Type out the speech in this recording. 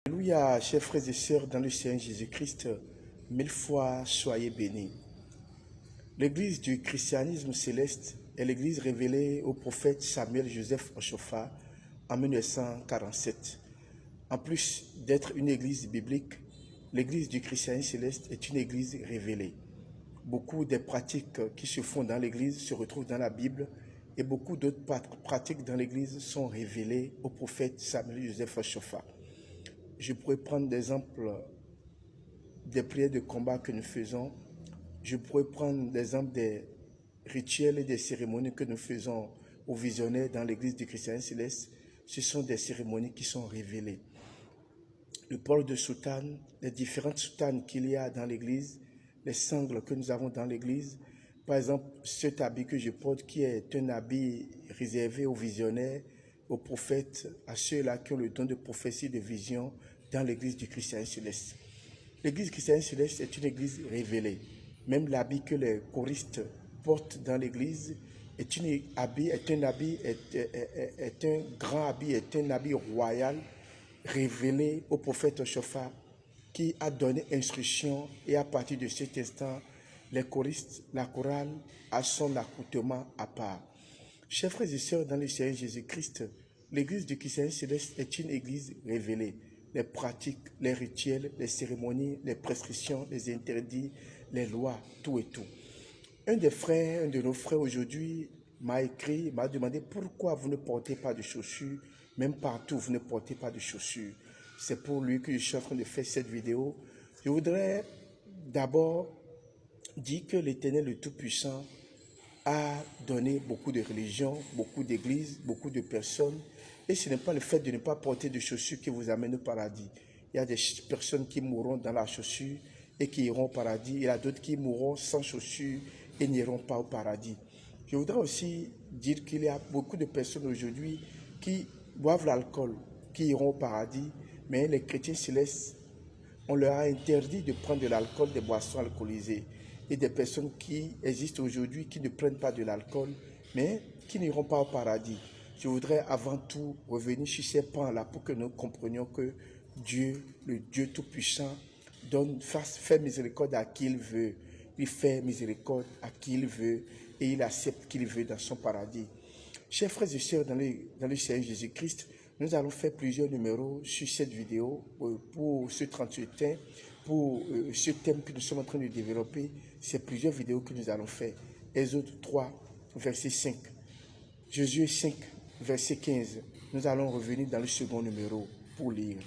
Alléluia, chers frères et sœurs dans le Seigneur Jésus-Christ, mille fois soyez bénis. L'église du christianisme céleste est l'église révélée au prophète Samuel Joseph Ochofa en 1947. En plus d'être une église biblique, l'église du christianisme céleste est une église révélée. Beaucoup des pratiques qui se font dans l'église se retrouvent dans la Bible et beaucoup d'autres pratiques dans l'église sont révélées au prophète Samuel Joseph Ochofa. Je pourrais prendre l'exemple des prières de combat que nous faisons. Je pourrais prendre l'exemple des rituels et des cérémonies que nous faisons aux visionnaires dans l'église du christianisme céleste. Ce sont des cérémonies qui sont révélées. Le port de soutane, les différentes soutanes qu'il y a dans l'église, les sangles que nous avons dans l'église. Par exemple, cet habit que je porte qui est un habit réservé aux visionnaires, aux prophètes, à ceux-là qui ont le don de prophétie, de vision dans l'église du christianisme céleste. L'église chrétienne céleste est une église révélée. Même l'habit que les choristes portent dans l'église est un grand habit, est un habit royal révélé au prophète Ochofa qui a donné instruction et à partir de cet instant, les choristes, la chorale a son accoutrement à part. Chers frères et sœurs dans le Seigneur Jésus-Christ, l'église du christianisme céleste est une église révélée. Les pratiques, les rituels, les cérémonies, les prescriptions, les interdits, les lois, tout et tout. Un de nos frères aujourd'hui m'a écrit, m'a demandé pourquoi vous ne portez pas de chaussures, même partout vous ne portez pas de chaussures. C'est pour lui que je suis en train de faire cette vidéo. Je voudrais d'abord dire que l'Éternel le Tout-Puissant a donné beaucoup de religions, beaucoup d'églises, beaucoup de personnes. Et ce n'est pas le fait de ne pas porter de chaussures qui vous amène au paradis. Il y a des personnes qui mourront dans la chaussure et qui iront au paradis. Il y a d'autres qui mourront sans chaussures et n'iront pas au paradis. Je voudrais aussi dire qu'il y a beaucoup de personnes aujourd'hui qui boivent l'alcool, qui iront au paradis, mais les chrétiens célestes, on leur a interdit de prendre de l'alcool, des boissons alcoolisées. Et des personnes qui existent aujourd'hui qui ne prennent pas de l'alcool, mais qui n'iront pas au paradis. Je voudrais avant tout revenir sur ces points-là pour que nous comprenions que Dieu, le Dieu Tout-Puissant, fait miséricorde à qui il veut. Il fait miséricorde à qui il veut et il accepte qui il veut dans son paradis. Chers frères et sœurs dans le Seigneur Jésus-Christ, nous allons faire plusieurs numéros sur cette vidéo pour ce 38e, pour ce thème que nous sommes en train de développer. C'est plusieurs vidéos que nous allons faire. Exode 3, verset 5. Josué 5, verset 15. Nous allons revenir dans le second numéro pour lire.